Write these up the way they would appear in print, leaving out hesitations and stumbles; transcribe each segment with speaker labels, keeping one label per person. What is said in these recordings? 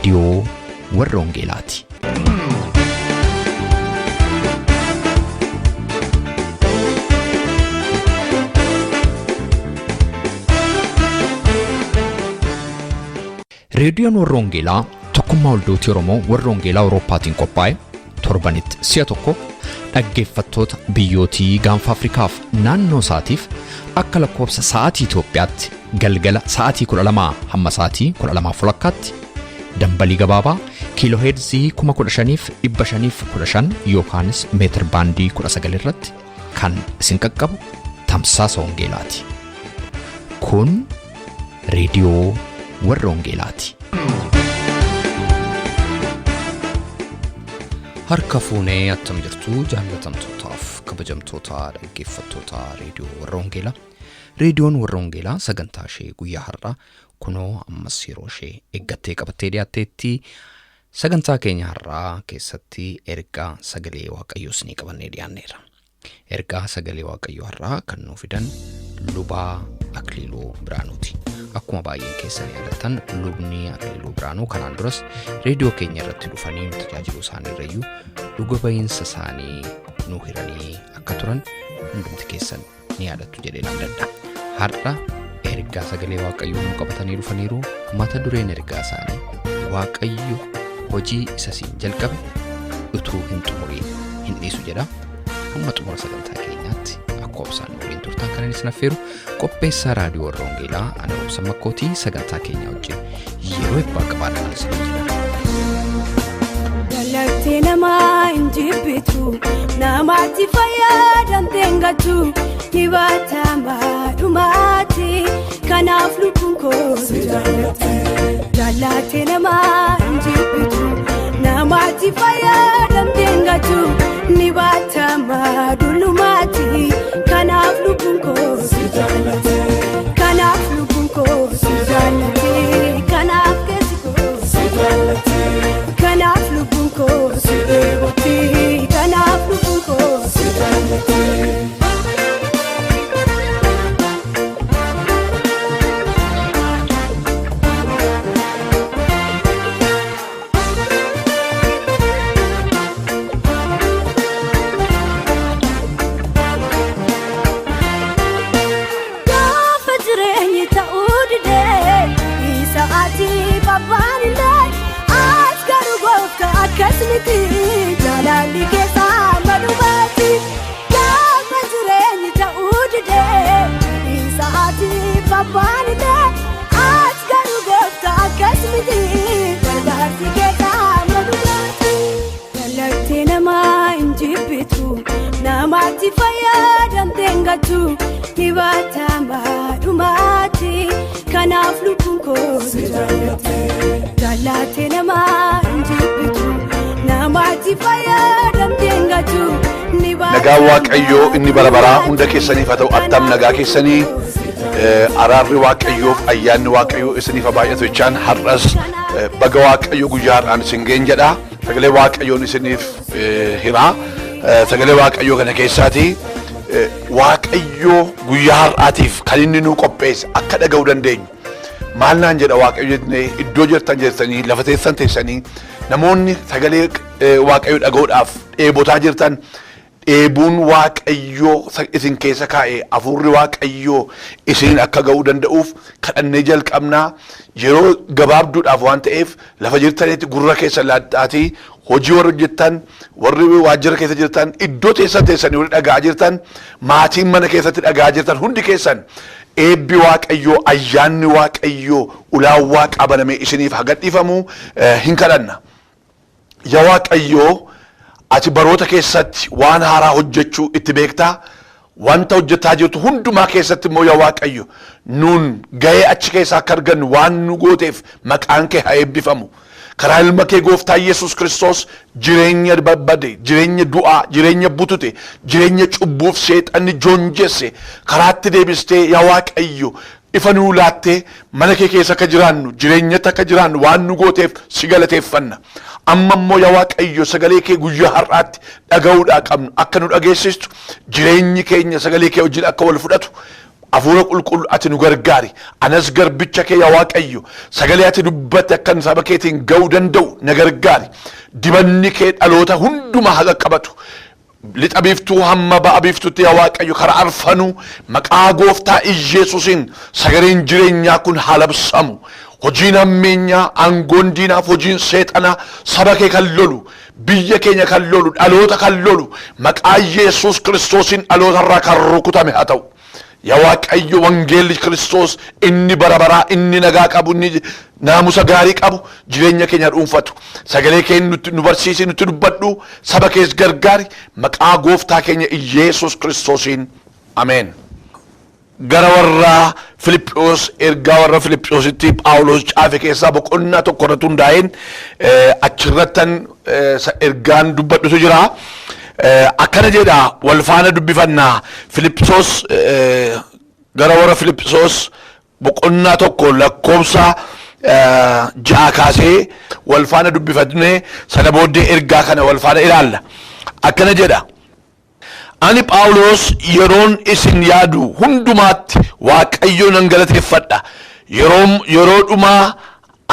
Speaker 1: Radio warra Wangeelaati. Reediyoon warra Wangeelaa tokkummaa waldoota Oromoo warra Wangeelaa Awurooppaatiin qophaa'e torbanitti si'a tokko dhaggeeffattoota biyyootii gaanfa Afrikaaf naannoo isaatiif akka lakkoofsa sa'aatii Itoophiyaatti galgala sa'aatii 12 hamma sa'aatii 12:00tti dambalii gabaabaa kiilooheerzii 15,515 yookaanis meetir baandii 19 irratti kan isin qaqqabu Tamsaasa Wangeelaati. Kun reediyoo warra Wangeelaati. Harka fuunee attam jirtu jaallatamtootaaf kabajamtoota dhaggeeffattoota reediyoo warra Wangeelaa. Reediyoon warra Wangeelaa sagantaa ishee guyyaa har'aa kunoo ammas yeroo ishee eeggattee qabattee dhiyaatteetti sagantaa keenya har'aa keessatti ergaa sagalee waaqayyoo isinii qabannee dhiyaanneerra. Ergaa sagalee waaqayyoo har'aa kan nuuf fidan lubaa Aklilu Brihanuuti. Akkuma baay'een keessan yaadattan lubni Aklilu Brihanuu kanaan duras reediyoo keenya irratti dhufanii nu tajaajiluu isaanii irrayyuu dhuga ba'iinsa isaanii nu hiranii akka turan hundumti keessan ni yaadattu jedhee nan dadha. Har'a ergaa sagalee waaqayyoo nu qabatanii dhufaniiru. Mata dureen ergaa isaanii Waaqayyo hojii isa siin jalqabe utuu Hinxumuriin Hindhiisu jedha. Hamma xumura sagantaa keenyaatti akka obsaan waliin turtan kan isin affeeru qopheessaa raadiyoo warra Wangeelaa ana Robsan Makkootii sagantaa keenya wajjin yeroo eebbaa qabaadhaan isin wajjin.
Speaker 2: Galatti namaa injibbitu namaatti fayyadamtee ngatu dibatama dhumaati kanaaf lubbuun koo si jaallate. Galatti namaa injibbitu namaatti fayyadamtee ngatu dibatama dhulumaati kanaaf lubbuun koo si jaallate. Kanaaf lubbuun koo si jaallate. Kanaaf keessi koo si jaallate. Kanaaf lubbuun koo si eeguuti. Kanaaf lubbuun koo si jaallate. Kasmiti jalali keessa madubati gaafa jireenyi ta'uudide isaati babbaanide as garuu goofta kasmiti gargaarsi keessa madubati. Galatti namaa injibbitu namaatti fayyadamtee ngatu dibatama dhumaati kanaaf lubbuun koo si jaallate. Galatti namaa injibbitu namaatti fayyadamtee ngatu
Speaker 3: nagaa waaqayyoo inni barabaraa hunda keessaniif haa ta'u attam nagaa keessanii araarri waaqayyoof ayyaanni waaqayyoo isiniif baay'atu jechaan har'as baga waaqayyoo guyyaa har'aan isin ga'een jedha. Sagalee waaqayyoon isiniif himaa. Sagalee waaqayyoo kana keessaati waaqayyoo guyyaa har'aatiif kan inni nu qopheesse akka dhaga'uu dandeenyu. Maal naan jedha waaqayyo iddoo jirtan jirtanii lafa teessan teessanii namoonni sagalee waaqayyo dhaga'uudhaaf dheebotaa jirtan dheebuun waaqayyoo isin keessa kaa'e hafuurri waaqayyoo isin akka ga'uu danda'uuf kadhannee jalqabnaa. Yeroo gabaabduudhaaf waan ta'eef lafa jirtanitti gurra keessa laadhaatii hojii warra hojjettan warri waajjira keessa jirtan iddoo teessan teessanii warri dhaga'aa jirtan maatiin mana keessatti dhaga'aa jirtan hundi keessan eebbi waaqayyoo ayyaanni waaqayyoo ulaawwaa qabaname isiniif hagadhiifamu hin kadhanna. Yaa waaqayyoo ati baroota keessatti waan haaraa hojjechuu itti beektaa. Wanta hojjetaa jirtu hundumaa keessatti immoo yaa waaqayyo nuun ga'ee achi keessaa akka argannu waan nu gooteef maqaan kee haa eebbifamu. Karaa ilma kee gooftaa Yesuus Kiristoos jireenya babbade, jireenya du'aa, jireenya butute, jireenya cubbuuf seexanni joonjesse karaatti deebistee yaa waaqayyo ifa nuu laattee mana kee keessa akka jiraannu jireenyatti akka jiraannu waan nu gooteef si galateeffanna. Amma immoo yaa waaqayyo sagalee kee guyyaa har'aatti dhaga'uudhaa qabnu akka nu dhageessistu jireenyi keenya sagalee kee wajjin akka wal fudhatu afuura qulqullu ati nu gargaari anas garbicha kee yaa waaqayyo sagalee ati dubbate akkan saba keetiin ga'uu danda'u na gargaari dibanni kee dhaloota hundumaa haga qabatu lixa biiftuu hamma ba'a biiftuutti yaa waaqayyo karaa arfanuu maqaa gooftaa Iyesuusiin sagaleen jireenyaa kun halabsamu hojiin hammeenyaa aangoon diinaaf hojiin seexanaa saba kee kan lolu biyya keenya kan lolu dhaloota kan lolu maqaa Yesuus Kiristoosiin dhalootarraa kan rukutame haa ta'u yaa waaqayyo wangeelli Kiristoos inni bara baraa inni nagaa qabu inni naamusa gaarii qabu jireenya keenya dhuunfatu sagalee keenya nu barsiisi nutti dubbadhu saba kees gargaari maqaa gooftaa keenya Iyesuus Kiristoosiin ameen. Gara warra Filiphos ergaa warra Filiphositti Phaawulos caafe keessaa boqonnaa tokko irratti hundaa'een achirrattan ergaan dubbadhutu jira. Akkana jedha wal faana dubbifannaa Filiphos gara warra Filiphos boqonnaa tokko lakkoobsa 6 kaasee wal faana dubbifannee sana booddee ergaa kana wal faana ilaalla. Akkana jedha. Ani Phaawulos yeroon isin yaadu hundumaatti waaqayyo nan galateeffadha yeroo dhumaa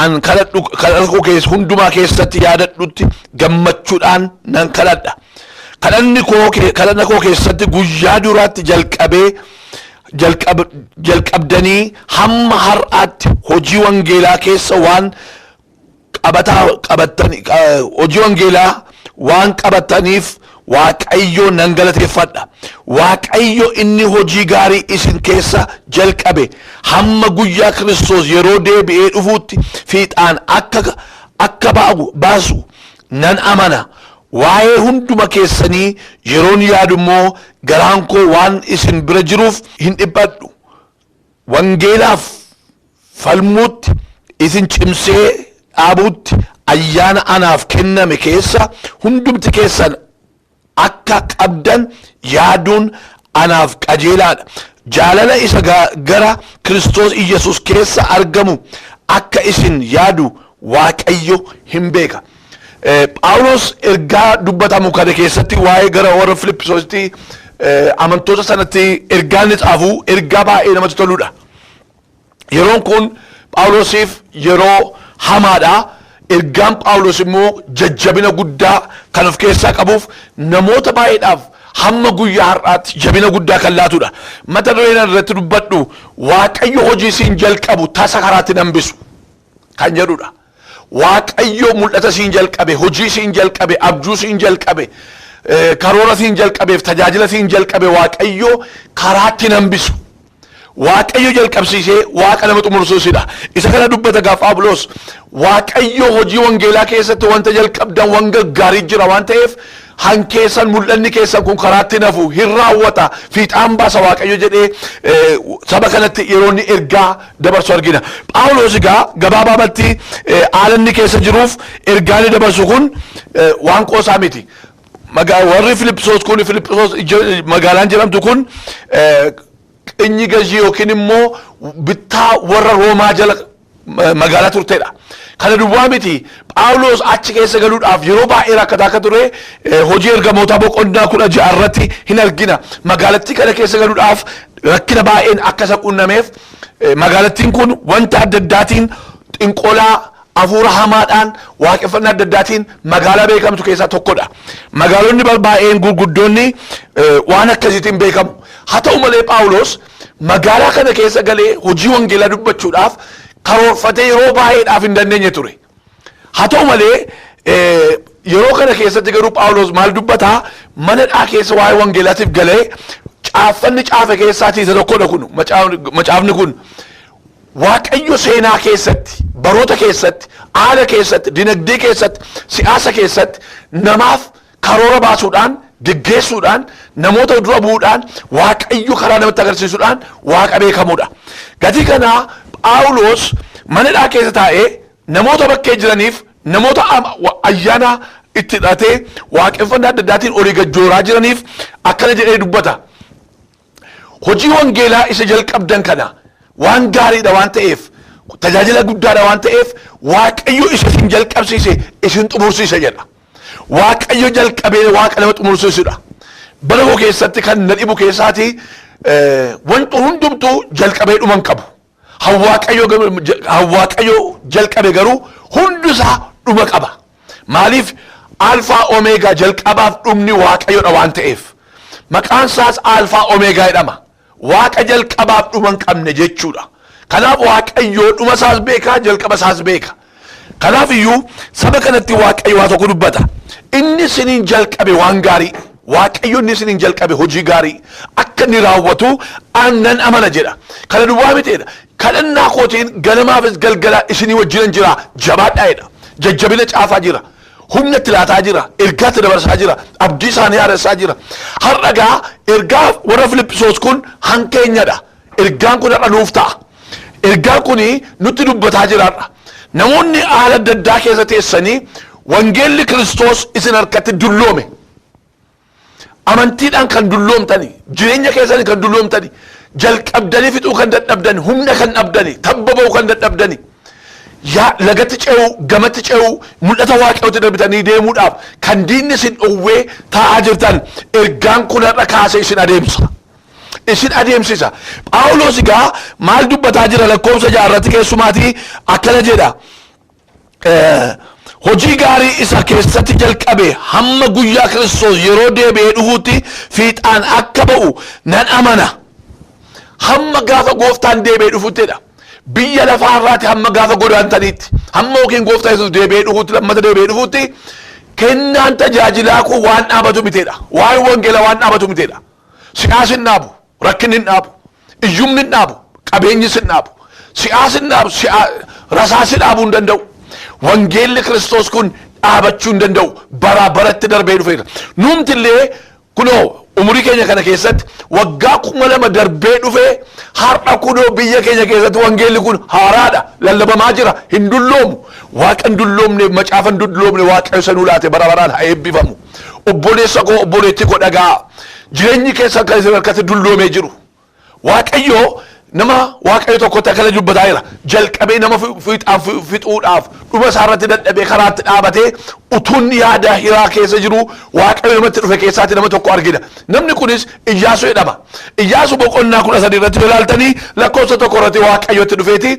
Speaker 3: an kadhadhu keessa hundumaa keessatti yaadadhutti gammachuudhaan nan kadhadha kadhanna koo keessatti guyyaa duraatti jalqabdanii hamma har'aatti hojii wangeelaa keessa waan qabataniif waaqayyo nan galateeffadha waaqayyo inni hojii gaarii isin keessa jalqabe hamma guyyaa Kiristoos yeroo deebi'ee dhufuutti fiixaan akka baasu nan amana waa'ee hunduma keessanii yeroon yaadu immoo garaan koo waan isin bira jiruuf hin dhiphadhu wangeelaaf falmuutti isin cimsee dhaabuutti ayyaana anaaf kenname keessa hundumti keessan akka qabdan yaaduun anaaf qajeelaadha jaalala isa gara Kiristoos Iyesuus keessa argamu akka isin yaadu waaqayyo hin beeka. Phaawulos ergaa dubbatamu kana keessatti waa'ee gara warra Filiphositti amantoota sanatti ergaa inni xaafu ergaa baay'ee namatti toludha. Yeroon kun Phaawulosiif yeroo hamaadha. Ergaan Phaawulos immoo jajjabina guddaa kan of keessaa qabuuf namoota baay'eedhaaf hamma guyyaa har'aatti jabina guddaa kan laatudha. Mata dureen irratti dubbadhu waaqayyo hojii siin jalqabu tasa karaatti nambisu kan jedhudha. Waaqayyo mul'ata siin jalqabe hojii siin jalqabe abjuu siin jalqabe karoora siin jalqabeef tajaajila siin jalqabe waaqayyo karaatti nambisu. Waaqayyo jalqabsiisee waaqa nama xumursiisudha. Isa kana dubbata gaaf Phaawulos waaqayyo hojii wangeelaa keessatti wanta jalqabdan wanga gaarii jira waan ta'eef hankeessan mul'anni keessan kun karaatti nafu hin raawwata fiixaan baasa waaqayyo jedhee saba kanatti yeroo inni ergaa dabarsu argina. Phaawulos egaa gabaabaatti haala inni keessa jiruuf ergaa inni dabarsu kun waan qoosaa miti. Warri Filiphos kun magaalaan jedhamtu kun inni gajii yookiin immoo bittaa warra Roomaa jala magaalaa turtedha. Kana duwwaa miti Phaawulos achi keessa galuudhaaf yeroo baay'ee rakkataa akka ture hojii ergamootaa boqonnaa 16 irratti hin argina. Magaalattii kana keessa galuudhaaf rakkina baay'een akka isa qunnameef magaalattiin kun wanta adda addaatiin xinqolaa afuura hamaadhaan waaqeffannaa adda addaatiin magaalaa beekamtu keessaa tokkodha. Magaalonni baay'een gurguddoonni waan akkasiitiin beekamu. Haa ta'u malee Phaawulos magaalaa kana keessa galee hojii wangeelaa dubbachuudhaaf karoorfatee yeroo baay'eedhaaf hin dandeenye ture. Haa ta'u malee yeroo kana keessatti garuu Phaawulos maal dubbataa manadhaa keessa waa'ee wangeelaatiif galee caaffanni caafe keessaatii isa tokkodha kun macaafni kun waaqayyo seenaa keessatti baroota keessatti haala keessatti dinagdee keessatti siyaasa keessatti namaaf karoora baasuudhaan geggeessuudhaan namoota dura bu'uudhaan waaqayyo karaa namatti agarsiisuudhaan waaqa beekamuudha. Gatii kanaa Phaawulos manadhaa keessa taa'ee namoota bakkee jiraniif namoota ayyaana itti hidhatee waaqeffannaa adda addaatiin olii gajjooraa jiraniif akkana jedhee dubbata. Hojii wangeelaa isa jalqabdan kana waan gaariidha waan ta'eef tajaajila guddaadha waan ta'eef waaqayyo isin jalqabsiise isin xumursiise jedha. Waaqayyo jalqabee waaqa nama xumursiisudha. Bara koo keessatti kan na dhibu keessaati wanti hundumtuu jalqabee dhuman qabu. Waaqayyo jalqabe garuu hundusaa dhuma qaba. Maaliif alfaa omeegaa jalqabaaf dhumni waaqayyoodha waan ta'eef. Maqaan isaas alfaa omeegaa jedhama. Waaqa jalqabaaf dhuman qabne jechuudha. Kanaaf waaqayyo dhuma isaas beeka, jalqaba isaas beeka. Kanaaf iyyuu saba kanatti waaqayyo waa tokko dubbata. Inni isiniin jalqabe waan gaarii. Waaqayyo inni isiniin jalqabe hojii gaarii akka inni raawwatu aannan amana jedha. Kana duwwaa miteedha. Kadhannaa kootiin ganamaafis galgala isinii wajjinan jira. Jabaadhaa jedha. Jajjabina caafaa jira. Humna itti laataa jira. Ergaa itti dabarsaa jira. Abdii isaanii haaressaa jira. Har'agaa ergaa warra Filiippisoos kun hankeenyadha. Ergaan kun har'a nuuf ta'a. Ergaan kun nutti dubbataa jiraadha. Namoonni haala adda addaa keessa teessanii wangeelli Kiristoos isin harkatti dulloome. Amantiidhaan kan dulloomtani, jireenya keessanii kan dulloomtani, jalqabdanii fixuu kan dadhabdani, humna kan dhabdani, tabba ba'uu kan dadhabdani, lagatti ce'uu, gamatti ce'uu, mul'ata waaqayyootti darbitanii deemuudhaaf kan diinni isin dhowwee taa'aa jirtan ergaan kun har'a kaasee isin adeemsa. Isin adeemsisa. Phaawulos egaa maal dubbataa jira lakkoofsa 6 irratti keessumaatii akkana jedha. Hojii gaarii isa keessatti jalqabe hamma guyyaa Kiristoos yeroo deebi'ee dhufuutti fiixaan akka ba'u nan amana. Hamma gaafa gooftaan deebi'ee dhufuuttidha. Biyya lafaa irraati hamma gaafa godaantaniitti. Hamma yookiin gooftaan Yesuus deebi'ee dhufuutti lammata deebi'ee dhufuutti kennaan tajaajilaa kun waan dhaabatu miteedha. Waan wangeelaa waan dhaabatu miteedha. Siyaasni hin dhaabu, rakkinni hin dhaabu, iyyumni hin dhaabu, qabeenyi hin dhaabu, siyaasni hin dhaabu, rasaasni dhaabuu hin danda'u. Wangeelli Kiristoos kun dhaabachuu hin danda'u. Bara baratti darbee dhufeera. Nuumti illee kunoo umurii keenya kana keessatti waggaa 2000 darbee dhufee har'a kunoo biyya keenya keessatti wangeelli kun haaraadha. Lallabamaa jira. Hin dulloomu. Waaqa hin dulloomne, macaafa hin dulloomne Waaqayyo sanuu laate bara baraan haa eebbifamu. Obboleessa koo obboleettii koo dhaga'a. Jireenyi keessa kan isin harkatti dulloomee jiru. Waaqayyo nama waaqayyo tokkotti akkana dubbataa jira. Jalqabee nama fixuudhaaf dhuma isaarratti dadhabee karaatti dhaabatee utuun yaada hiraa keessa jiru waaqayyo namatti dhufe keessaatti nama tokko argina. Namni kunis Iyyaasuu jedhama. Iyyaasuu boqonnaa 13 irratti ilaaltanii lakkoofsa 1 irratti waaqayyotti dhufeeti.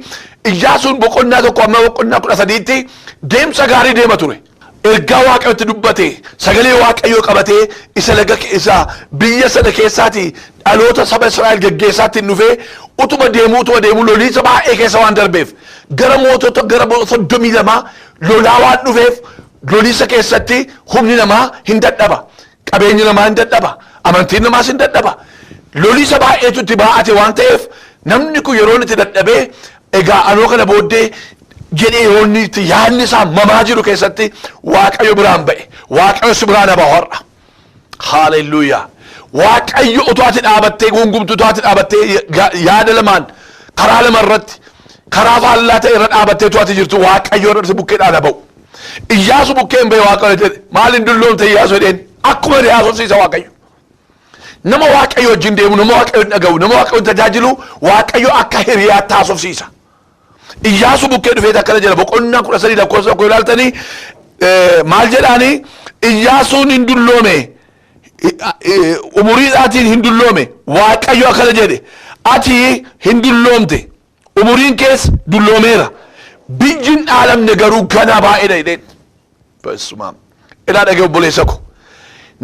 Speaker 3: Iyyaasuun boqonnaa 1 amma boqonnaa 13tti deemsa gaarii deema ture. Ergaa waaqayyotti dubbate, sagalee waaqayyoo qabatee isa biyya sana keessaati dhaloota saba Israa'el geggeessaatti dhufee utuma deemuu loliisa baay'ee keessa waan darbeef gara mootota gara 32 lolaa waan dhufeef loliisa keessatti humni namaa hin dadhaba, qabeenyi namaa hin dadhaba, amantiin namaas hin dadhaba. Loliisa baay'eetu itti baa'ate waan ta'eef namni kun yeroo itti dadhabee egaa anoo kana booddee jedhee yoonni itti yaadni isaa mamaa jiru keessatti waaqayyo biraan ba'e. Waaqayyo si biraan hafa har'a. Haaleluyyaa. Waaqayyo utuu ati dhaabattee gungumtu utuu ati dhaabattee yaada lamaan karaa lama irratti karaa faallaa ta'e irra dhaabattee utuu ati jirtu waaqayyo irra si bukkeedhaan ba'u. Iyyaasu bukkeen ba'e waaqayyo jedhe maal hin dulloomte Iyyaasu jedheen akkuma haasofsiisa waaqayyo. Nama waaqayyo wajjin deemu, nama waaqayyo dhaga'u, nama waaqayyo tajaajilu waaqayyo akka hiriyaatti haasofsiisa. Iyyaasu bukkee dhufee akkana jedha boqonnaa 13 lakkoofsa 1 ilaaltanii maal jedhaani Iyyaasuun hin dulloome umuriidhaatiin hin dulloome waaqayyo akkana jedhe ati hin dulloomte umuriin kees dulloomeera biyyin dhaalamne garuu ganaa baay'eedha jedheen. Basumaan ilaa dhagee obboleessa ko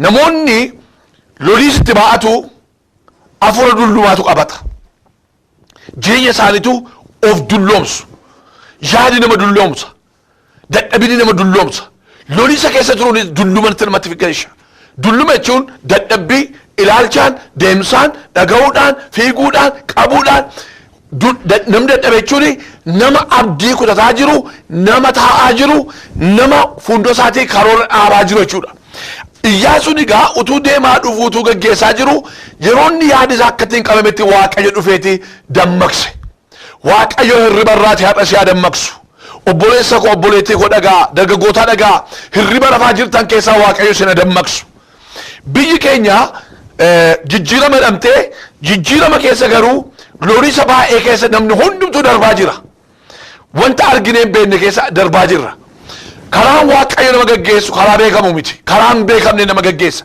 Speaker 3: namoonni loliisitti baa'atu afura dullumaatu qabata. Jireenya isaaniitu of dulloomsu, yaadi nama dulloomsa, dadhabini nama dulloomsa. Loliisa keessa turuun dullumatti namatti figeesha. Dulluma jechuun dadhabbii, ilaalchaan, deemsaan, dhaga'uudhaan, fiiguudhaan, qabuudhaan. Namni dadhabe jechuun nama abdii kutataa jiru, nama taa'aa jiru, nama fuuldura isaatii karoora dhaabaa jiru jechuudha. Iyyaasuun egaa utuu deemaa dhufu utuu gaggeessaa jiru yeroo inni yaadi isaa akka ittiin qabametti waaqayyo dhufeeti dammaqse. Waaqayyo hirriba irraati har'a si dammaqsu. Obboleessa koo obboleettii koo dhagaa, dargaggootaa dhagaa, hirriba rafaa jirtan keessaa waaqayyo si dammaqsu. Biyyi keenya jijjiirama dhamtee jijjiirama keessa garuu loliisa baay'ee keessa namni hundumtuu darbaa jira. Wanta arginee hin beekne keessa darbaa jirra. Karaan waaqayyo nama gaggeessu karaa beekamu miti. Karaan beekamne nama gaggeessa.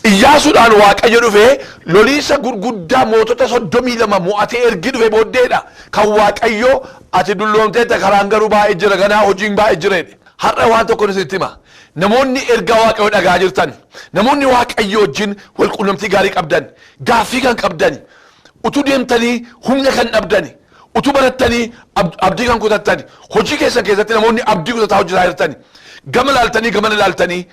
Speaker 3: Iyyaasuudhaan Waaqayyo dhufee loliisa gurguddaa mootota 32 mo'atee ergi dhufee booddeedha kan Waaqayyo ati dulloomteetta karaan garuu baay'ee jira ganaa hojiin baay'ee jireedha. Har'a waan tokko isinitti hima. Namoonni ergaa Waaqayyo dhagaa jirtan, namoonni Waaqayyo wajjin wal quunnamtii gaarii qabdan, gaaffii kan qabdan, utuu deemtanii humna kan dhabdan, utuu barattanii abdii kan kutattan, hojii keessan keessatti namoonni abdii kutataa hojjetaa jirtan, gama laaltanii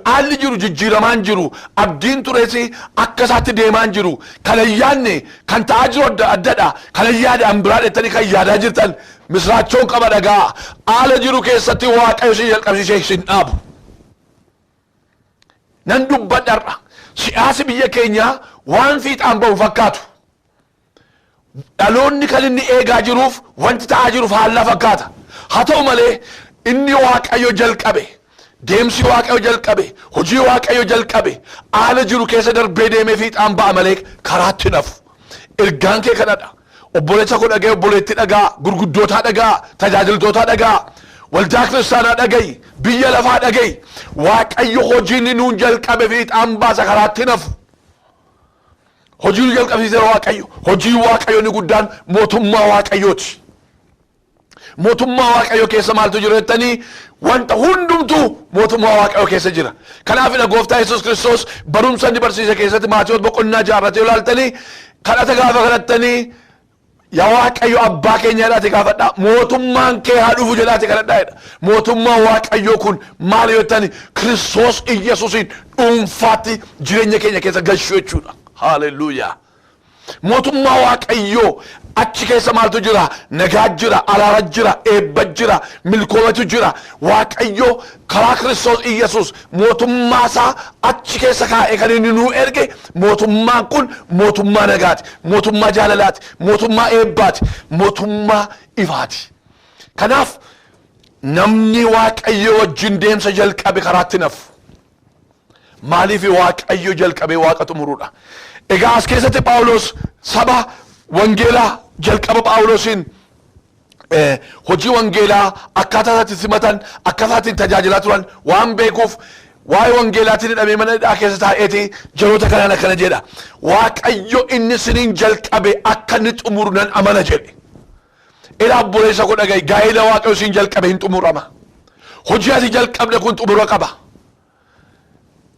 Speaker 3: haalli jiru jijjiiramaan jiru abdiin tureesi akka isaatti deemaan jiru kan ayyaanne kan ta'aa jiru addadha kan ayyaadhaan biraa dheettanii kan yaadaa jirtan misraachoon qaba dhagaa haala jiru keessatti Waaqayyo si jalqabsiisee sin dhaabu. Nan dubbadharra siyaasi biyya keenyaa waan fiixaan ba'u fakkaatu. Dhaloonni kan inni eegaa jiruuf wanti ta'aa jiruuf haallaa fakkaata. Haa ta'u malee inni Waaqayyo jalqabe. Deemsi Waaqayyo jalqabe, hojii Waaqayyo jalqabe, haala jiru keessa darbee deemee fiixaan ba'a malee karaatti nafu. Ergaan kee kanadha. Obboleessa koo dhaga'i, obboleettii dhagaa, gurguddootaa dhagaa, tajaajiltootaa dhagaa, waldaa kiristaanaa dhaga'i, biyya lafaa dhaga'i. Waaqayyo hojiin nuun jalqabe fiixaan baasa karaatti nafu. Hojii nu jalqabsiise Waaqayyo. Hojii Waaqayyo ni guddaan mootummaa Waaqayyooti. Mootummaa Waaqayyo keessa maaltu jira jettanii wanta hundumtuu mootummaa Waaqayyo keessa jira. Kanaafidha gooftaa Yesuus Kiristoos barumsa inni barsiise keessatti Maatewos boqonnaa 6 yoo ilaaltanii kadhata gaafa kadhattanii yaa Waaqayyo abbaa keenya jedhaati gaafadhaa mootummaan kee haa dhufu jedhaati kadhadhaa. Mootummaa Waaqayyo kun maal yoo jettanii Kiristoos Iyyasuusiin dhuunfaatti jireenya keenya keessa galchuu jechuudha. Haaleluyyaa. Mootummaa Waaqayyo achi keessa maaltu jira? Nagaa jira, araara jira, eebba jira, milkoomatu jira. Waaqayyo karaa Kiristoos Iyyasuus mootummaa isaa achi keessa kaa'ee kan inni nuu erge mootummaan kun mootummaa nagaati, mootummaa jaalalaati, mootummaa eebbaati, mootummaa ifaati. Kanaaf namni Waaqayyo wajjin deemsa jalqabe karaatti nafu. Maaliif Waaqayyo jalqabee Waaqa xumuruudha? Egaa as keessatti Phaawulos saba wangeelaa jalqaba Phaawulosiin hojii wangeelaa akkaataa itti simatan akkaataa itti tajaajilaa turan waan beekuuf waa'ee wangeelaatiin hidhamee mana hidhaa keessa taa'eeti jaroota kanaan akkana jedha. Waaqayyo inni isiniin jalqabe akka inni xumuru nan amana jedhe. Ilaa obboleessa koo dhaga'i gaa'ela Waaqayyo isiin jalqabe hin xumurama. Hojii ati jalqabde kun xumura qaba.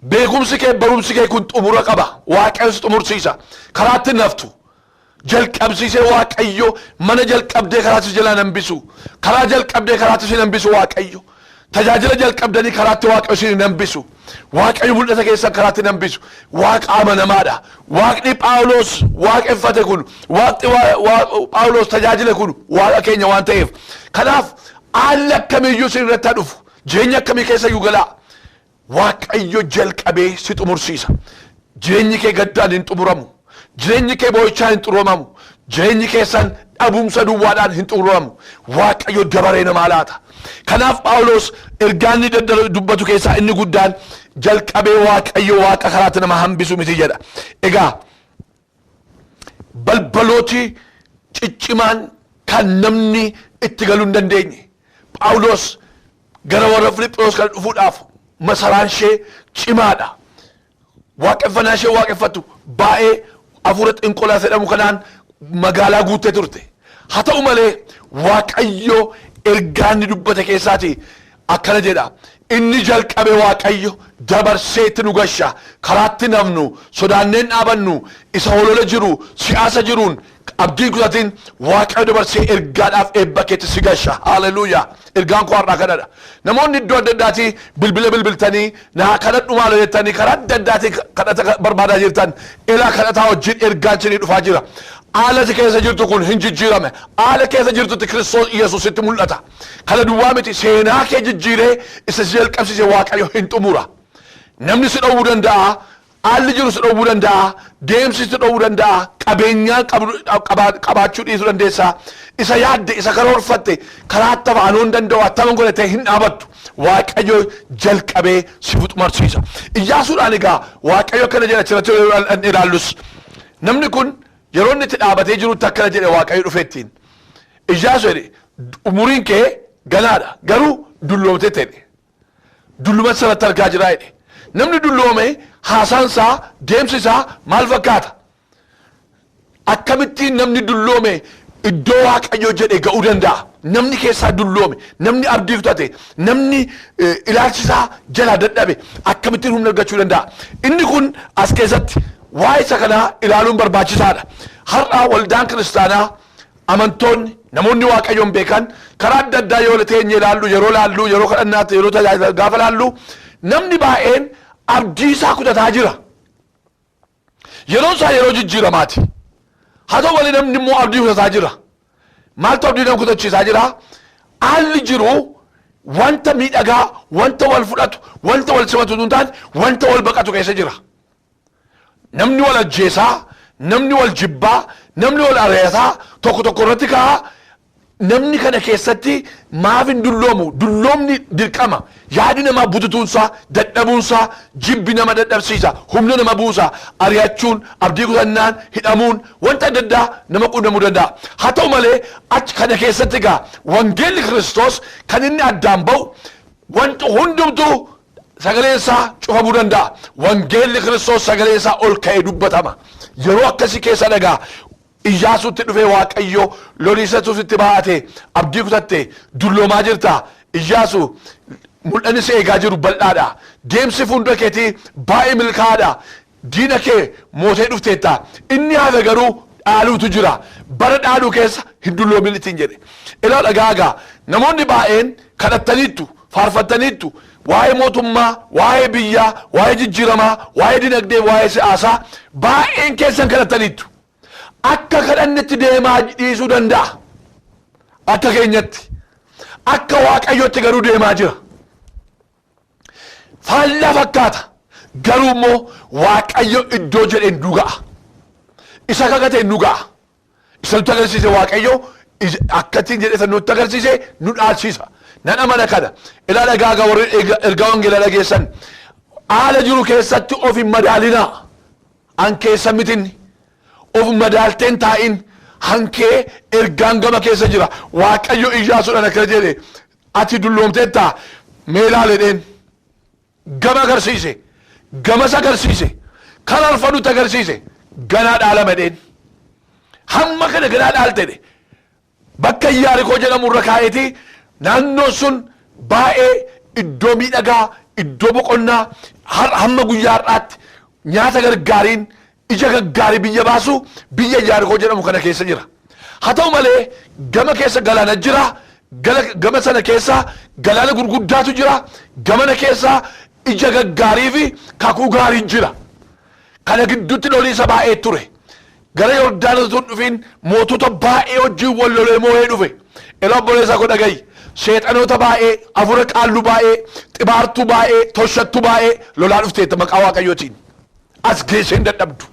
Speaker 3: Beekumsi kee barumsi kee kun xumura qaba. Waaqayyo si xumursiisa. Karaatti naftu. Jalqabsiisee Waaqayyo mana jalqabdee karaatti jala nambisu. Karaa jalqabdee karaatti si nambisu Waaqayyo. Tajaajila jalqabdanii karaatti Waaqayyo si nambisu. Waaqayyo mul'ata keessan karaatti nambisu. Waaqa amanamaadha. Waaqni Phaawulos waaqeffate kun, waaqni Phaawulos tajaajile kun waaqa keenya waan ta'eef. Kanaaf haalli akkamiyyuu si irratti dhufu. Jireenya akkamii keessa iyyuu galaa. Waaqayyo jalqabee si xumursiisa. Jireenyi kee gaddaan hin xumuramu. Jireenyi kee boo'ichaan hin xumuramu. Jireenyi keessan dhabumsa duwwaadhaan hin xumuramu. Waaqayyo dabaree namaa laata. Kanaaf Phaawulos ergaan inni dubbatu keessaa inni guddaan jalqabee Waaqayyo waaqa karaatti nama hambisu miti jedha. Egaa balbalooti ciccimaan kan namni itti galuu hin dandeenye. Phaawulos gara warra Filiphos kan dhufuudhaaf masaraan ishee cimaadha. Waaqeffannaa ishee waaqeffattu baay'ee hafuura xinqolaa jedhamu kanaan magaalaa guuttee turte. Haa ta'u malee Waaqayyo ergaa inni dubbate keessaati akkana jedha. Inni jalqabe Waaqayyo dabarsee itti nu gasha. Karaatti nafnu sodaanneen dhaabannu isa holola jiru siyaasa jiruun abdiin kutatiin Waaqayyo dabarsee ergaadhaaf eebba keetti si gasha. Haaleluyyaa. Ergaan koo har'aa kanadha. Namoonni iddoo adda addaatii bilbila bilbiltanii naa kadhadhu maaloo jettanii karaa adda addaatii kadhata barbaadaa jirtan ilaa kadhataa wajjin ergaan isinii dhufaa jira. Haala keessa jirtu kun hin jijjiirame. Haala keessa jirtutti Kiristoos Iyyasuusitti mul'ata. Kana duwwaa miti seenaa kee jijjiiree isa jalqabsiise Waaqayyo hin xumura. Namni si dhowwuu danda'a. Haalli jiru si dhowwuu danda'a. Deemsi si dhowwuu danda'a. Qabeenyaa qabaachuu dhiisuu dandeessa. Isa yaadde isa karoorfatte karaa ta'uu danda'u attama godhatee hin dhaabattu. Waaqayyo jalqabee si xumursiisa. Iyyaasuudhaan egaa Waaqayyo akkana jedha achirratti ilaallus. Namni kun yeroo inni itti dhaabatee jirutti akkana jedhe Waaqayyo dhufeettiin. Iyyaasu jedhe umuriin kee ganaadha garuu dulloomtee ta'e. Dulluma sanatti argaa jira jedhe. Namni dulloome haasaansaa deemsisaa maal fakkaata akkamittiin namni dulloome iddoo waaqayyoo jedhe ga'uu danda'a namni keessaa dulloome namni abdii kutate namni ilaalchisaa jala dadhabe akkamittiin humna argachuu danda'a inni kun as keessatti waa'ee isa kanaa ilaaluun barbaachisaadha har'aa waldaan kiristaanaa amantoonni namoonni waaqayyoon beekan karaa adda addaa yoo teenye ilaallu yeroo kadhannaatti yeroo tajaajila gaafa ilaallu namni baay'een abdii isaa kutataa jira yeroo isaa yeroo jijjiiramaati haa ta'u malee namni immoo abdii kutataa jira maaltu abdii nama kutachiisaa jira haalli jiru wanta miidhagaa wanta wal fudhatu wanta wal simatu hin taane wanta wal baqatu keessa jira namni wal ajjeesaa namni wal jibbaa namni wal ari'ataa tokko irratti ka'a namni kana keessatti maaf hin dulloomu dulloomni dirqama yaadi namaa bututuunsaa dadhabuunsaa jibbi nama dadhabsiisa humna nama buusa ari'achuun abdii kutannaan hidhamuun wanta adda addaa nama quunnamuu danda'a haa ta'u malee achi kana keessatti gaa wangeelli Kiristoos kan inni addaan ba'u wanta hundumtuu sagaleen isaa cufamuu danda'a wangeelli Kiristoos sagaleen isaa ol ka'ee dubbatama yeroo akkasii keessa dhagaa Iyyaasuutti dhufee waaqayyo loliisatuuf itti baate abdii kutatte dulloomaa jirta Iyyaasu mul'anni si eegaa jiru bal'aadha deemsi fuuldura keetii baay'ee milkaa'aadha diina kee mootee dhufteetta inni hafe garuu dhaaluutu jira bara dhaaluu keessa hin dulloomin ittiin jedhe ilaa dhagaagaa namoonni baay'een kadhattaniittu faarfattaniittu waa'ee mootummaa waa'ee biyyaa waa'ee jijjiiramaa waa'ee dinagdee waa'ee siyaasaa baay'een keessan kadhattaniittu akka kadhannetti deemaa dhiisuu danda'a akka keenyatti akka waaqayyotti garuu deemaa jira faallaa fakkaata garuu immoo waaqayyo iddoo jedheen dhuga'a isa kakateen dhuga'a isa nutti agarsiise waaqayyo akkattiin jedhe nutti agarsiise nu dhaalchisa nan amana kana ilaa dhagaagaa warri ergaa wangeelaa dhageessan haala jiru keessatti of hin madaalinaa an keessa mitinni of madaalteen taa'in hankee ergaan gama keessa jira waaqayyo Iyyaasuudhaan akkana jedhe ati dulloomteetta mee ilaaledheen gama agarsiise gamas agarsiise kan arfanutti agarsiise ganaa dhaalamadheen hamma kana ganaa dhaaltedhe bakka Yaarikoo jedhamu irra kaa'eeti naannoon sun baay'ee iddoo miidhagaa iddoo boqonnaa hamma guyyaa har'aatti nyaata gargaariin ija gaggaarii biyya baasu biyya Yaarikoo jedhamu kana keessa jira haa ta'u malee gama keessa galaana jira gama sana keessa galaana gurguddaatu jira gamana keessa ija gaggaarii fi kakuu gaarii jira kana gidduutti loliisa baay'ee ture gara Yordaanosi dhufiin mootota baay'ee wajjin wal lolee moo'ee dhufe ilaa obboleessaa koo dhaga'i seexanoota baay'ee afura qaalluu baay'ee xibaartuu baay'ee toshattuu baay'ee lolaa dhufteetta maqaa waaqayyootiin as geessee hin dadhabdu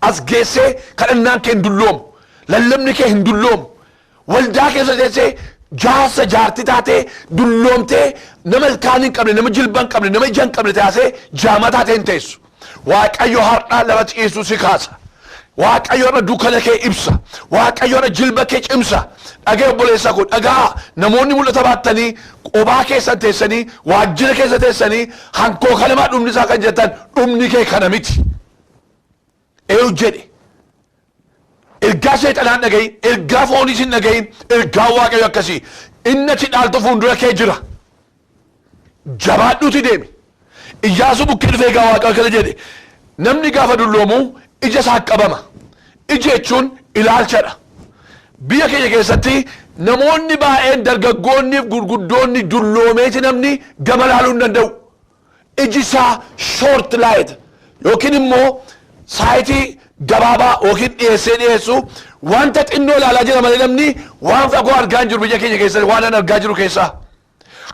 Speaker 3: as geessee kadhannaan kee hin dulloomu lallabni kee hin dulloomu waldaa keessa teessee jaarsa jaartii taatee dulloomtee nama ilkaan hin qabne nama jilba hin qabne nama ija hin qabne taasee jaamaa taatee hin teessu waaqayyo har'aa lafa ciisuu si kaasa waaqayyo irra dukkana kee ibsa waaqayyo irra jilba kee cimsa dhagee obboleessaa koo dhagaa namoonni mul'ata baattanii qobaa keessa teessanii waajjira keessa teessanii hankoo kalamaa dhumni isaa kan jettan dhumni kee kana miti eeyu jedhe ergaa seexanaan dhagayin ergaa fooniis hin dhagayin ergaa waaqayyo akkasii inni achi dhaaltu fuuldura kee jira jabaadhuuti deemi Iyyaasuu bukkee dhufee egaa waaqayyo akkana jedhe namni gaafa dulloomu ija isaa qabama ija jechuun ilaalchadha biyya keenya keessatti namoonni baay'een dargaggoonniif gurguddoonni dulloomeeti namni gama laaluu hin danda'u iji isaa short light yookiin immoo saayitii gabaabaa yookiin dhiyeessu wanta xinnoo ilaalaa jira malee namni waan fagoo argaa hin jiru biyya keenya keessatti waan an argaa jiru keessaa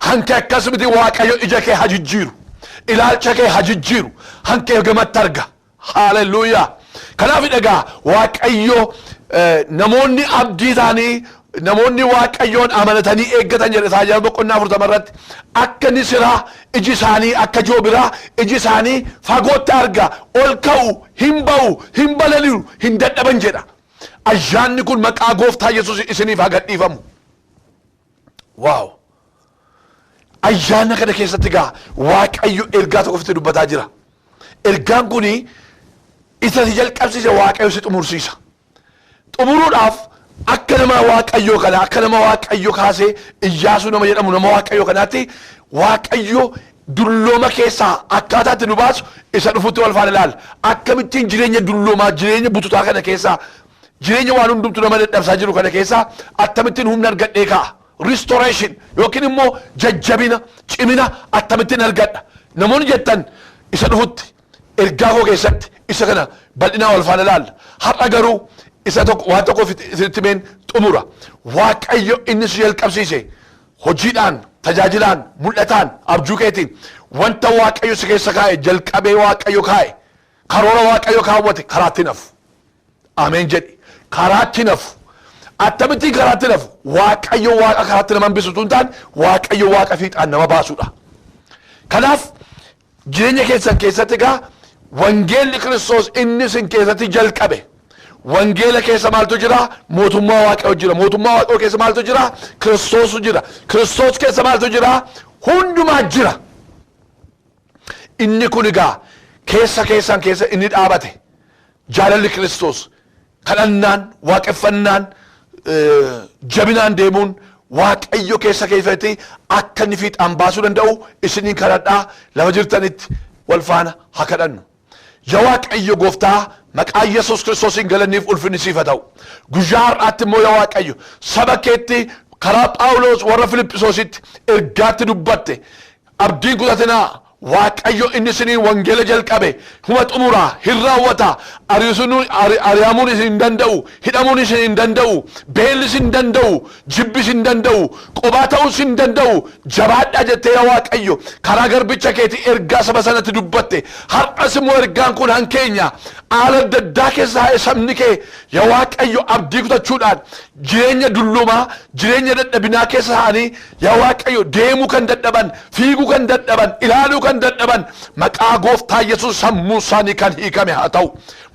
Speaker 3: hanke akkasumatti waaqayyo ija kee hajijjiiru ilaalcha kee hajijjiiru hankee gamatti arga haaleluyyaa kanaaf dhagaa waaqayyo namoonni abdii isaanii namoonni waaqayyoon amanatanii eeggatan jedhe Isaayyaas boqonnaa 40 irratti akka nisiraa iji isaanii akka joobiraa iji isaanii fagootti arga ol ka'u hin ba'u hin balali'u hin dadhaban jedha ayyaanni kun maqaa gooftaa Yesuus isiniif haa gadhiifamu waaw ayyaana kana keessatti gaa waaqayyo ergaa tokko ofitti dubbataa jira ergaan kuni isa jalqabsiise waaqayyo si xumursiisa. Xumuruudhaaf akka nama waaqayyoo kana akka nama waaqayyo kaasee Iyyaasuu nama jedhamu nama waaqayyo kanaatti waaqayyo dullooma keessaa akkaataatti nu baasu isa dhufutti wal faana ilaalla. Akkamittiin jireenya dulloomaa jireenya bututaa kana keessaa jireenya waan hundumtu nama dadhabsaa jiru kana keessaa akkamittiin humna argadhee ka'a. Restoration yookiin immoo jajjabina cimina akkamittiin argadha. Namoonni jettan isa dhufutti ergaa koo keessatti isa kana bal'inaa wal faana ilaalla. Har'a garuu isa tokko waan tokko sitti meen xumura. Waaqayyo inni si jalqabsiise hojiidhaan tajaajilaan mul'ataan abjuu keetiin wanta waaqayyo si keessa kaa'e jalqabee waaqayyo kaa'e karoora waaqayyo kaawwate karaatti nafu. Ameen jedhi. Karaatti nafu. Akkamittiin karaatti nafu waaqayyo waaqa karaatti nama hambisutu hin taane waaqayyo waaqa fiixaan nama baasudha. Kanaaf jireenya keessan keessatti egaa wangeelli Kiristoos inni sin keessatti jalqabe. Wangeela keessa maaltu jira? Mootummaa waaqayyo jira. Mootummaa waaqayyo keessa maaltu jira? Kiristoosu jira. Kiristoos keessa maaltu jira? Hundumaa jira. Inni kun egaa keessan keessa inni dhaabate jaalalli Kiristoos kadhannaan waaqeffannaan jabinaan deemuun waaqayyo keessatti akka inni fiixaan baasuu danda'u isiniin kadhadhaa lafa jirtanitti wal faana haa kadhannu. Yaa Waaqayyo gooftaa maqaa Yesuus Kiristoosiin galanniif ulfinni siif haa ta'u. Guyyaa har'aatti immoo yaa Waaqayyo saba keetti karaa Phaawulos warra Filiphisiyoositti ergaatti dubbatte abdiin kutatinaa waaqayyo inni isiniin wangeela jalqabe huma xumuraa hin raawwata. Ari'amuun isin hin danda'u, hidhamuun isin hin danda'u, beelli isin hin danda'u, jibbi isin hin danda'u, qobaa ta'uu isin hin danda'u. Jabaadhaa jettee yaa Waaqayyo karaa garbicha keetii ergaa saba sanatti dubbatte. Har'as immoo ergaan kun hankeenya haala adda addaa keessa haa'e sabni kee yaa Waaqayyo abdii kutachuudhaan jireenya dulloomaa jireenya dadhabinaa keessa ta'anii yaa Waaqayyo deemuu kan dadhaban, fiiguu kan dadhaban, ilaaluu kan dadhaban maqaa gooftaa Yesuus sammuu isaanii kan hiikame haa ta'u.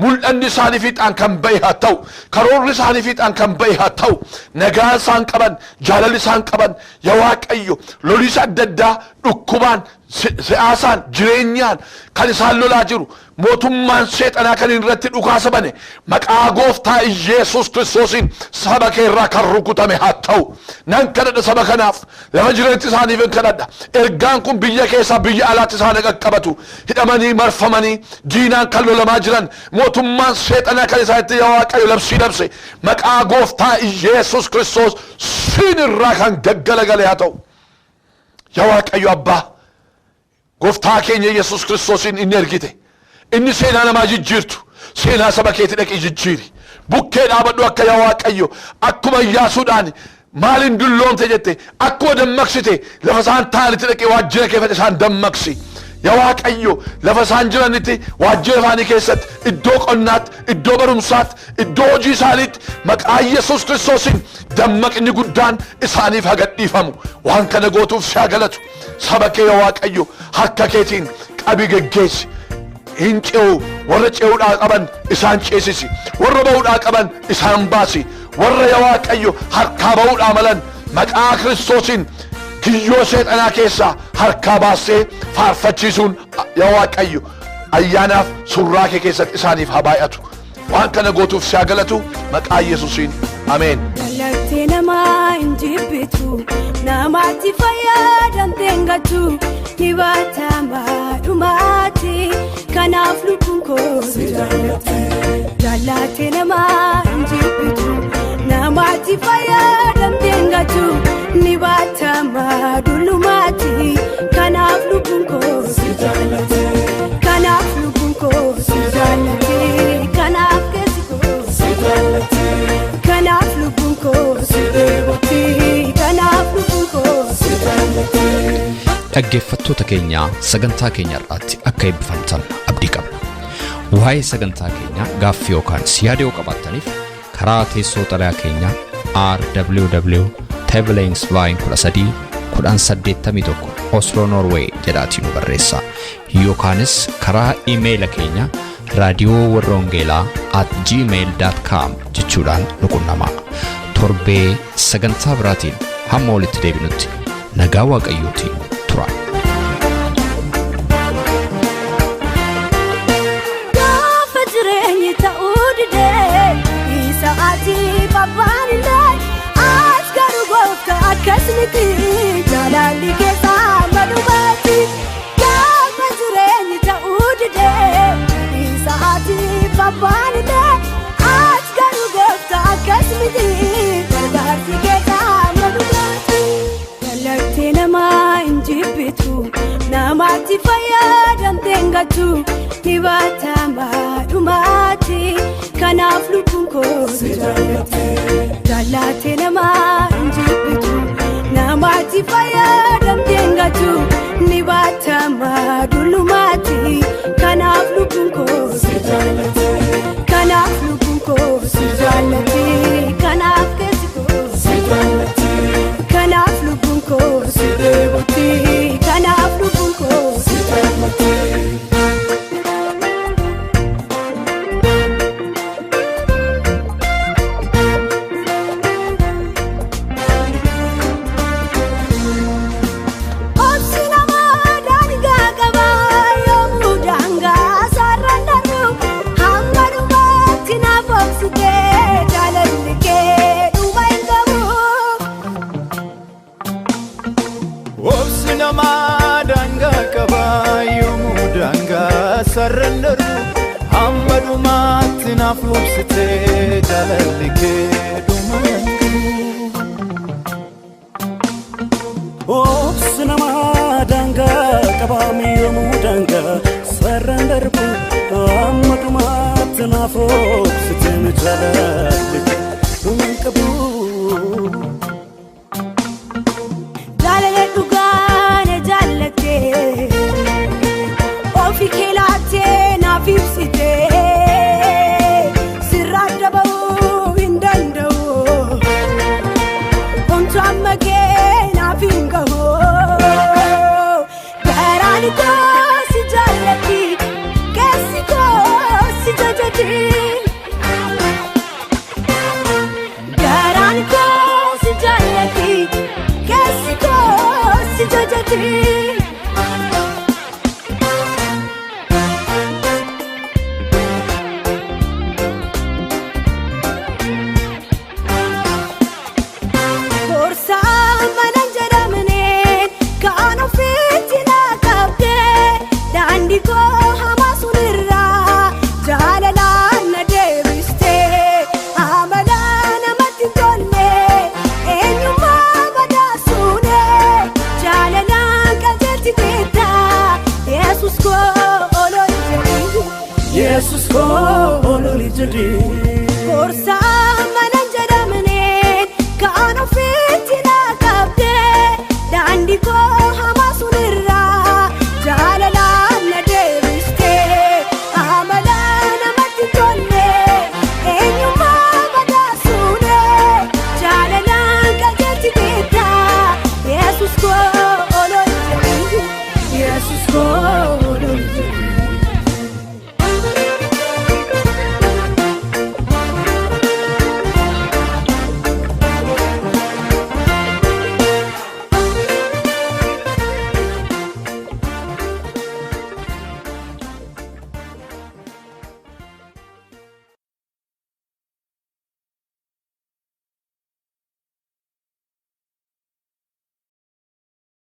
Speaker 3: Mul'anni isaanii fiixaan kan ba'e haa ta'u. Karoorri isaanii fiixaan kan ba'e haa ta'u. Nagaa isaan qaban, jaalalli isaan qaban yaa Waaqayyo loliisa adda addaa dhukkubaan siyaasaan jireenyaan kan isaan lolaa jiru mootummaan seexanaa kan irratti dhukaasa bane maqaa gooftaa Yesuus Kiristoosiin saba kee irraa kan rukutame haa ta'u. Nan kadhadha saba kanaaf lafa jireenya isaaniif hin kadhadha. Ergaan kun biyya keessaa biyya alaatti isaan qaqqabatu hidhamanii marfamanii diinaan kan lolamaa jiran mootummaan seexanaa kan isaanitti yaa Waaqayyo labsii labse maqaa gooftaa Yesuus Kiristoos siin irraa kan gaggalagale haa ta'u. Yaa Waaqayyo abbaa gooftaa keenya Yesuus Kiristoosiin inni ergite inni seenaa namaa jijjiirtu seenaa saba keetti dhaqii jijjiiri. Bukkee dhaabadhu akka yaa Waaqayyo akkuma Iyyaasuudhaan maaliin dulloomte jette akkuma dammaqsite lafa isaan taa'anitti dhaqee waajjira kee fedhe isaan dammaqsi. Yaa Waaqayyo lafa isaan jiranitti waajjira isaanii keessatti iddoo qonnaatti iddoo barumsaatti iddoo hojii isaaniitti maqaa Yesuus Kiristoosiin dammaqni guddaan isaaniif haa gadhiifamu. Waan kana gootuuf si haa galatu. Saba kee yaa Waaqayyo harka keetiin qabi geggeessi. Hin ce'u warra ce'uudhaa qaban isaan ceesisi. Warra ba'uudhaa qaban isaan baasi. Warra yaa Waaqayyo harkaa ba'uudhaa malan maqaa Kiristoosiin kiyyoo seexanaa keessaa harkaa baasee faarfachiisuun yaa Waaqayyo ayyaanaaf surraa kee keessatti isaaniif haa baay'atu. Waan kana gootuuf si haa galatu maqaa Yesuusiin ameen.
Speaker 2: Kallattii namaa hin jibbitu namaatti fayyadamtee hin gattu dhibaatamaa dhumaatti kanaaf lubbuun koo si jaallatti. Kallattii namaa hin jibbitu namaatti fayyadamtee hin gattu dhibaatamaa dhulumaatti kanaaf lubbuun koo si jaallatti. Kanaaf lubbuun koo si jaallatti. Kanaaf keessi koo si jaallatti. Kanaaf lubbuun koo si eegutti. Kanaaf lubbuun koo si jaallatti.
Speaker 1: Dhaggeeffattoota keenya sagantaa keenya irratti akka eebbifamtan abdii qabna. Waa'ee sagantaa keenya gaaffii yookaan yaada yoo qabaattaniif karaa teessoo xalayaa keenya rwlanks13 Oslo Norway jedhaatiin nu barreessaa. Yookaanis karaa iimeela keenya raadiyoowarrawangeelaa@gmail.com jechuudhaan nu qunnamaa. Torbee sagantaa biraatiin hamma walitti deebinutti nagaa Waaqayyootiin tura.
Speaker 2: namatti fayyadamtee ngatu ni baatama dhumaatti kanaaf lubbuun koo si jaallate jaallatee nama hin jibbitu namatti fayyadamtee ngatu ni baatama dhulumaatti kanaaf lubbuun koo si jaallate kanaaf lubbuun koo si jaallate kanaaf keessi koo si jaallate kanaaf lubbuun koo si deebuti kanaaf lubbuun koo si jaallate. Sarrenderu hammadumaatti naaf lubsitee jaalalli kee dhumangu. Obsi namaa daangaa qabaami yoomuu daangaa sarrenderu hammadumaatti naaf lubsitee jaalalli kee dhumangu. Jaalala dhugaane jaallatee ofi keelaatee naaf ibsitee sirraa daba'uu hin danda'u homtu amma kee naaf hin gahu garaan koo si jaallatti keessi koo si jajati garaan koo si jaallatti keessi koo si jajati. Jesus ko ololi jadi korsa manan jadamne kaano fitina kapte dandi ko